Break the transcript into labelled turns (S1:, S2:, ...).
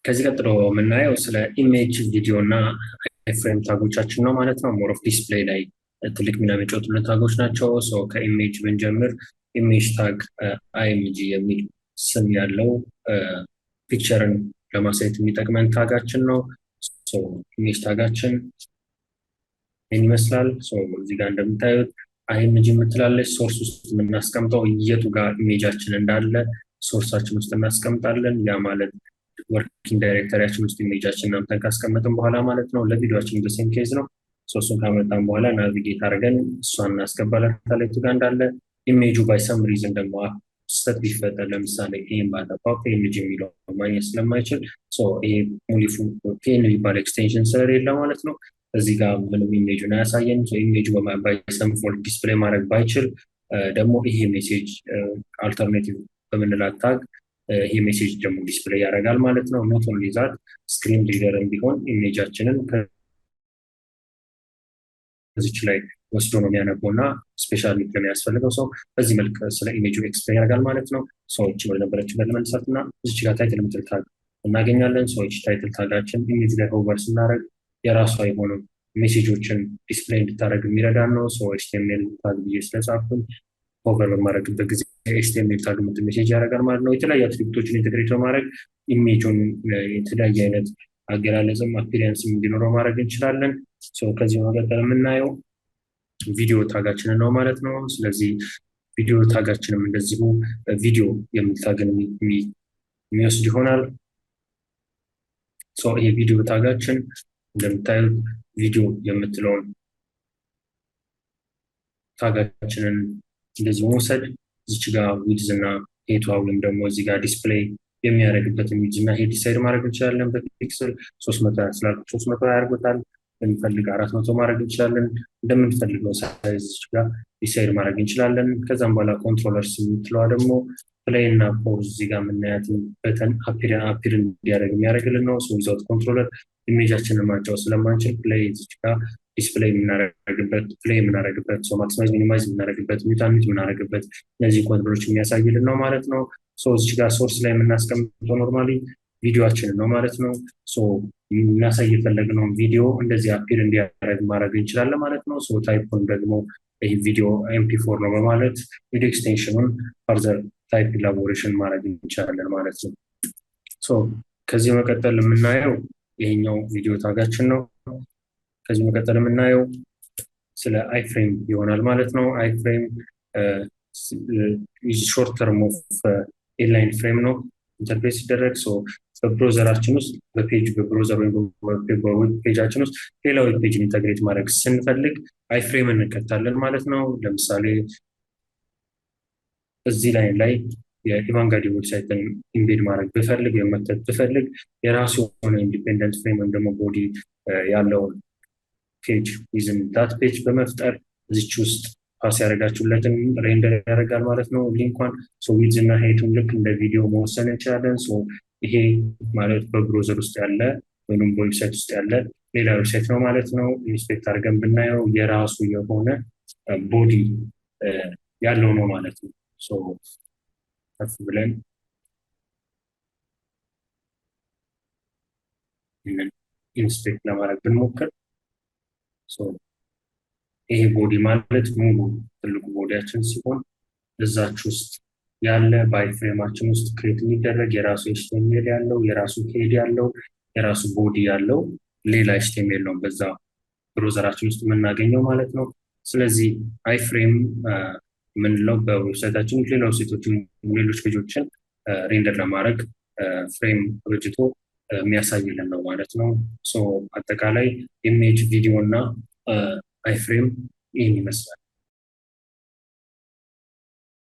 S1: ከዚህ ቀጥሎ የምናየው ስለ ኢሜጅ ቪዲዮ እና ፍሬም ታጎቻችን ነው ማለት ነው። ሞር ኦፍ ዲስፕሌይ ላይ ትልቅ ሚና የሚጫወቱልን ታጎች ናቸው። ሶ ከኢሜጅ ብንጀምር ኢሜጅ ታግ አይኤምጂ የሚል ስም ያለው ፒክቸርን ለማሳየት የሚጠቅመን ታጋችን ነው። ሶ ኢሜጅ ታጋችን ይህን ይመስላል። ሶ እዚህ ጋር እንደምታዩት አይኤምጂ የምትላለች ሶርስ ውስጥ የምናስቀምጠው የቱ ጋር ኢሜጃችን እንዳለ ሶርሳችን ውስጥ እናስቀምጣለን። ያ ማለት ወርኪንግ ዳይሬክተሪያችን ውስጥ ኢሜጃችን እናምተን ካስቀመጥን በኋላ ማለት ነው። ለቪዲዮችን በሴም ኬዝ ነው። ሶስቱን ካመጣን በኋላ ናቪጌት አድርገን እሷን እናስገባላታለን የቱ ጋር እንዳለ። ኢሜጁ ባይ ሰም ሪዝን ደግሞ ስህተት ቢፈጠር ለምሳሌ ይህም ባጠፋው ፒኤንጂ የሚለው ማግኘት ስለማይችል ይሄ ሙሊፉ ፒኤን የሚባል ኤክስቴንሽን ስለሌለ ማለት ነው እዚህ ጋር ምንም ኢሜጁን አያሳየን። ኢሜጁ ባይ ሰም ፎልት ዲስፕሌይ ማድረግ ባይችል ደግሞ ይሄ ሜሴጅ አልተርኔቲቭ በምንላት ታግ ይሄ ሜሴጅ ደግሞ ዲስፕሌይ ያደርጋል ማለት ነው። ኖት ኦንሊ ዛት ስክሪን ሪደርም ቢሆን ኢሜጃችንን ከዚች ላይ ወስዶ ነው የሚያነበውና ስፔሻሊ ለሚያስፈልገው ሰው በዚህ መልክ ስለ ኢሜጁ ኤክስፕሌን ያደርጋል ማለት ነው። ሰዎች ወደ ነበረችበት ለመነሳትና እዚች ጋር ታይትል የምትል ታግ እናገኛለን። ሰዎች ታይትል ታጋችን ኢሜጅ ላይ ሆቨር ስናደርግ የራሷ የሆኑ ሜሴጆችን ዲስፕሌይ እንድታደርግ የሚረዳን ነው። ኤችቲኤምኤል ታግ ብዬ ስለጻፍኩኝ ሆቨር በማድረግበት ጊዜ ኤችቲኤምኤል ታግ የምትል ሜሴጅ ያደርጋል ማለት ነው። የተለያዩ አትሪቢዩቶችን ኢንተግሬት በማድረግ ኢሜጁን የተለያየ አይነት አገላለጽም አፒሪያንስም እንዲኖረው ማድረግ እንችላለን። ከዚህ መቀጠል የምናየው ቪዲዮ ታጋችንን ነው ማለት ነው። ስለዚህ ቪዲዮ ታጋችንም እንደዚሁ ቪዲዮ የሚል ታግን የሚወስድ ይሆናል። ይሄ ቪዲዮ ታጋችን እንደምታዩት ቪዲዮ የምትለውን ታጋችንን እንደዚህ መውሰድ እዚች ጋር ዊድዝ እና ሄቷ ወይም ደግሞ እዚህ ጋር ዲስፕሌይ የሚያደርግበት ኢሜጅ እና ሄድ ዲሳይድ ማድረግ እንችላለን። በፒክስል 300 ስላልኩ 300 ያደርጉታል። ብንፈልግ 400 ማድረግ እንችላለን። እንደምንፈልገው ሳይዝ ጋር ዲሳይድ ማድረግ እንችላለን። ከዛም በኋላ ኮንትሮለርስ የምትለዋ ደግሞ ፕሌይ እና ፖዝ እዚህ ጋር የምናያትን በተን አፒር እንዲያደርግ የሚያደርግልን ነው። ዊዛውት ኮንትሮለር ኢሜጃችንን ማጫወት ስለማንችል ፕሌይ እዚህ ጋር ዲስፕሌይ የምናደርግበት ፕሌይ የምናደርግበት ማክሲማይዝ ሚኒማይዝ የምናደርግበት ሚውታሚት የምናደርግበት እነዚህ ኮንትሮሎች የሚያሳይልን ነው ማለት ነው። እዚህ ጋር ሶርስ ላይ የምናስቀምጠው ኖርማሊ ቪዲዮአችንን ነው ማለት ነው። እናሳይ የፈለግነውን ቪዲዮ እንደዚህ አፒር እንዲያደርግ ማድረግ እንችላለን ማለት ነው። ታይፑን ደግሞ ይህ ቪዲዮ ኤምፒ4 ነው በማለት ቪዲዮ ኤክስቴንሽኑን ፈርዘር ታይፕ ኢላቦሬሽን ማድረግ እንችላለን ማለት ነው። ከዚህ መቀጠል የምናየው ይሄኛው ቪዲዮ ታጋችን ነው። ከዚህ መቀጠል የምናየው ስለ አይፍሬም ይሆናል ማለት ነው። አይፍሬም ሾርት ተርም ኦፍ ኢንላይን ፍሬም ነው ኢንተርፌስ ሲደረግ በብሮዘራችን ውስጥ በብሮዘር ወይም በዌብ ፔጃችን ውስጥ ሌላ ዌብ ፔጅን ኢንተግሬት ማድረግ ስንፈልግ አይፍሬም እንከታለን ማለት ነው። ለምሳሌ እዚህ ላይ የኢቫንጋዲ ዌብሳይትን ኢምቤድ ማድረግ ብፈልግ የመክተት ብፈልግ የራሱ የሆነ ኢንዲፔንደንት ፍሬም ወይም ደግሞ ቦዲ ያለውን ፔጅ ይዝን ዳት ፔጅ በመፍጠር እዚች ውስጥ ፓስ ያደረጋችሁለትን ሬንደር ያደርጋል ማለት ነው። ሊንኳን ዊድዝ እና ሄቱን ልክ እንደ ቪዲዮ መወሰን እንችላለን። ይሄ ማለት በብሮዘር ውስጥ ያለ ወይም በዌብሳይት ውስጥ ያለ ሌላ ዌብሳይት ነው ማለት ነው። ኢንስፔክት አድርገን ብናየው የራሱ የሆነ ቦዲ ያለው ነው ማለት ነው። ከፍ ብለን ኢንስፔክት ለማድረግ ብንሞክር ይሄ ቦዲ ማለት ሙሉ ትልቁ ቦዲያችን ሲሆን እዛች ውስጥ ያለ በአይፍሬማችን ውስጥ ክሬት የሚደረግ የራሱ ኤችቲኤምኤል ያለው የራሱ ሄድ ያለው የራሱ ቦዲ ያለው ሌላ ኤችቲኤምኤል ነው በዛ ብሮዘራችን ውስጥ የምናገኘው ማለት ነው። ስለዚህ አይፍሬም ምንለው በዌብሳይታችን ሌሎች ፔጆችን ሬንደር ለማድረግ ፍሬም በጅቶ የሚያሳይልን ነው ማለት ነው። አጠቃላይ ኢሜጅ ቪዲዮ እና አይፍሬም ይህን ይመስላል።